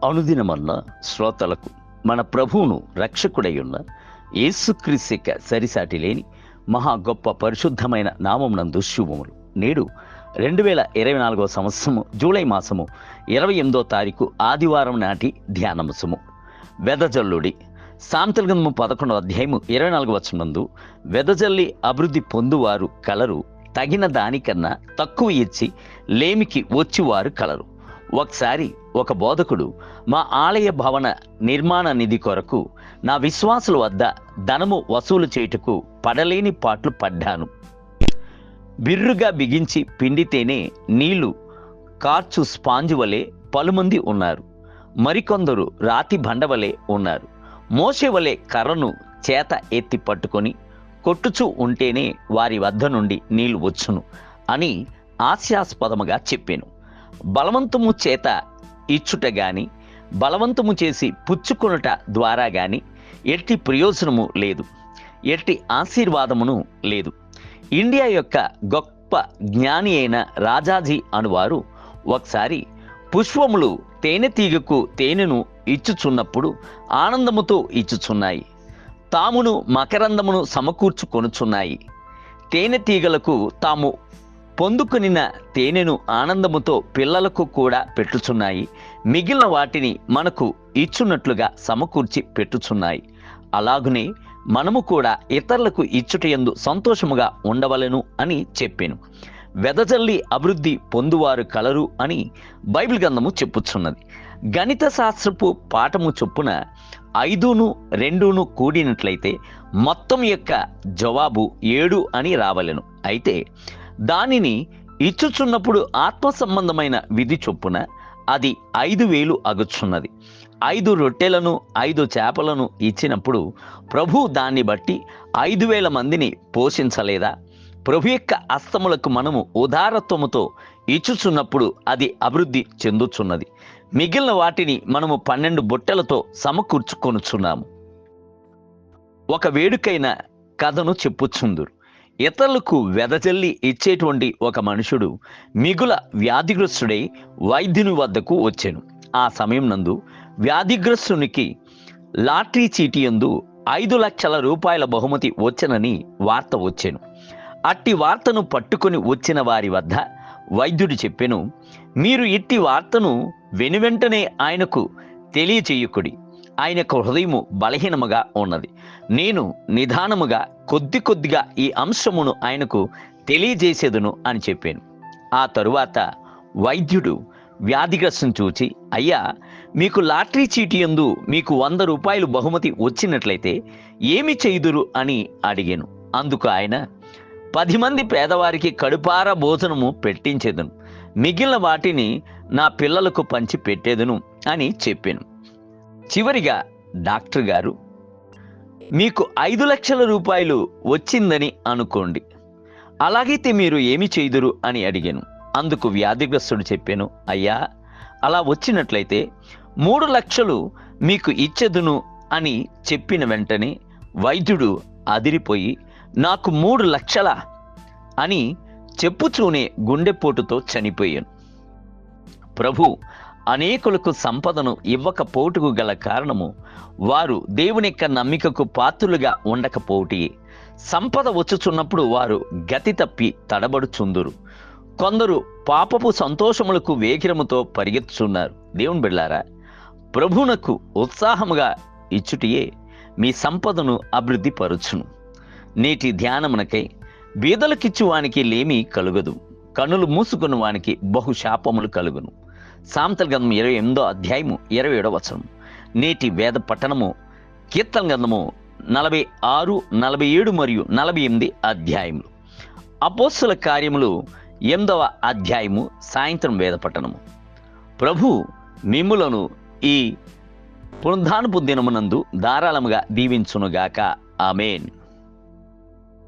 అనుదినమన్న శ్రోతలకు మన ప్రభువును రక్షకుడై ఉన్న యేసుక్రీస్తు యొక్క సరిసాటి లేని మహా గొప్ప పరిశుద్ధమైన నామమునందు శుభములు. నేడు 2024 సంవత్సరము జూలై మాసము 28వ తారీఖు ఆదివారం నాటి ధ్యానముసము. వెదజల్లుడి. సామెతల గ్రంథము 11వ అధ్యాయము 24వ వచనమందు, వెదజల్లి అభివృద్ధి పొందువారు కలరు, తగిన దానికన్నా తక్కువ ఇచ్చి లేమికి వచ్చివారు కలరు. ఒకసారి ఒక బోధకుడు మా ఆలయ భవన నిర్మాణ నిధి కొరకు నా విశ్వాసుల వద్ద ధనము వసూలు చేయుటకు పడలేని పాట్లు పడ్డాను. బిర్రుగా బిగించి పిండితేనే నీళ్లు కార్చు స్పాంజు వలె పలుమంది ఉన్నారు. మరికొందరు రాతి బండవలే ఉన్నారు. మోసే వలె కర్రను చేత ఎత్తి పట్టుకొని కొట్టుచూ ఉంటేనే వారి వద్ద నుండి నీళ్లు వచ్చును అని హాస్యాస్పదముగా చెప్పాను. బలవంతము చేత ఇచ్చుట గాని బలవంతము చేసి పుచ్చుకొనుట ద్వారా గాని ఎట్టి ప్రయోజనము లేదు, ఎట్టి ఆశీర్వాదమును లేదు. ఇండియా యొక్క గొప్ప జ్ఞాని అయిన రాజాజీ అనువారు ఒకసారి పుష్పములు తేనెటీగకు తేనెను ఇచ్చుచున్నప్పుడు ఆనందముతో ఇచ్చుచున్నాయి, తామును మకరందమును సమకూర్చుకొనుచున్నాయి. తేనెటీగలకు తాము పొందుకునిన తేనెను ఆనందముతో పిల్లలకు కూడా పెట్టుచున్నాయి, మిగిలిన వాటిని మనకు ఇచ్చున్నట్లుగా సమకూర్చి పెట్టుచున్నాయి. అలాగునే మనము కూడా ఇతరులకు ఇచ్చుటయందు సంతోషముగా ఉండవలెను అని చెప్పాను. వెదజల్లి అభివృద్ధి పొందువారు కలరు అని బైబిల్ గ్రంథము చెప్పుచున్నది. గణిత శాస్త్రపు పాఠము చొప్పున 5ను 2ను కూడినట్లయితే మొత్తం యొక్క జవాబు 7 అని రావలెను. అయితే దానిని ఇచ్చుచున్నప్పుడు ఆత్మ సంబంధమైన విధి చొప్పున అది 5,000 అగుచున్నది. 5 రొట్టెలను 5 చేపలను ఇచ్చినప్పుడు ప్రభు దాన్ని బట్టి 5,000 మందిని పోషించలేదా? ప్రభు యొక్క హస్తములకు మనము ఉదారత్వముతో ఇచ్చుచున్నప్పుడు అది అభివృద్ధి చెందుచున్నది. మిగిలిన వాటిని మనము 12 బుట్టలతో సమకూర్చుకొనుచున్నాము. ఒక వేడుకైన కథను చెప్పుచుందురు. ఇతరులకు వెదజల్లి ఇచ్చేటువంటి ఒక మనుషుడు మిగుల వ్యాధిగ్రస్తుడై వైద్యుని వద్దకు వచ్చాను. ఆ సమయం నందు వ్యాధిగ్రస్తునికి లాటరీ చీటీ యందు 5 లక్షల రూపాయల బహుమతి వచ్చనని వార్త వచ్చాను. అట్టి వార్తను పట్టుకొని వచ్చిన వారి వద్ద వైద్యుడు చెప్పెను, మీరు ఇట్టి వార్తను వెనువెంటనే ఆయనకు తెలియచేయుకుడి. ఆయనకు హృదయము బలహీనముగా ఉన్నది. నేను నిదానముగా కొద్ది కొద్దిగా ఈ అంశమును ఆయనకు తెలియజేసేదును అని చెప్పాను. ఆ తరువాత వైద్యుడు వ్యాధిగ్రస్తుని చూచి, అయ్యా, మీకు లాటరీ చీటీ యందు మీకు 100 రూపాయలు బహుమతి వచ్చినట్లయితే ఏమి చేయుదురు అని అడిగాను. అందుకు ఆయన, 10 మంది పేదవారికి కడుపార భోజనము పెట్టించేదను, మిగిలిన వాటిని నా పిల్లలకు పంచి పెట్టేదను అని చెప్పాను. చివరిగా డాక్టర్ గారు, మీకు 5 లక్షల రూపాయలు వచ్చిందని అనుకోండి, అలాగైతే మీరు ఏమి చేయుదురు అని అడిగాను. అందుకు వ్యాధిగ్రస్తుడు చెప్పాను, అయ్యా, అలా వచ్చినట్లయితే 3 లక్షలు మీకు ఇచ్చేదును అని చెప్పిన వెంటనే వైద్యుడు అదిరిపోయి, నాకు 3 లక్షల అని చెప్పుచూనే గుండెపోటుతో చనిపోయాను. ప్రభు అనేకులకు సంపదను ఇవ్వకపోటుకు గల కారణము వారు దేవుని యొక్క నమ్మికకు పాత్రులుగా ఉండకపోటే. సంపద వచ్చుచున్నప్పుడు వారు గతి తప్పి తడబడుచుందురు. కొందరు పాపపు సంతోషములకు వేగిరముతో పరిగెత్తుచున్నారు. దేవుని బిడ్డలారా, ప్రభువునకు ఉత్సాహముగా ఇచ్చుటియే మీ సంపదను అభివృద్ధి పరుచును. నేటి ధ్యానమునకై బీదలకిచ్చు వానికి లేమి కలుగదు, కన్నులు మూసుకుని వానికి బహుశాపములు కలుగును. సామెతల గ్రంథము 28వ అధ్యాయము 27వ వచనం. నేటి వేద పట్టణము కీర్తన గ్రంథము 46, 47 మరియు 48 అధ్యాయములు. అపోస్తల కార్యములు 8వ అధ్యాయము సాయంత్రం వేద పట్టణము. ప్రభు మిమ్ములను ఈ పునరుద్ధానపు దినమునందు ధారాళముగా దీవించునుగాక. ఆమేన్.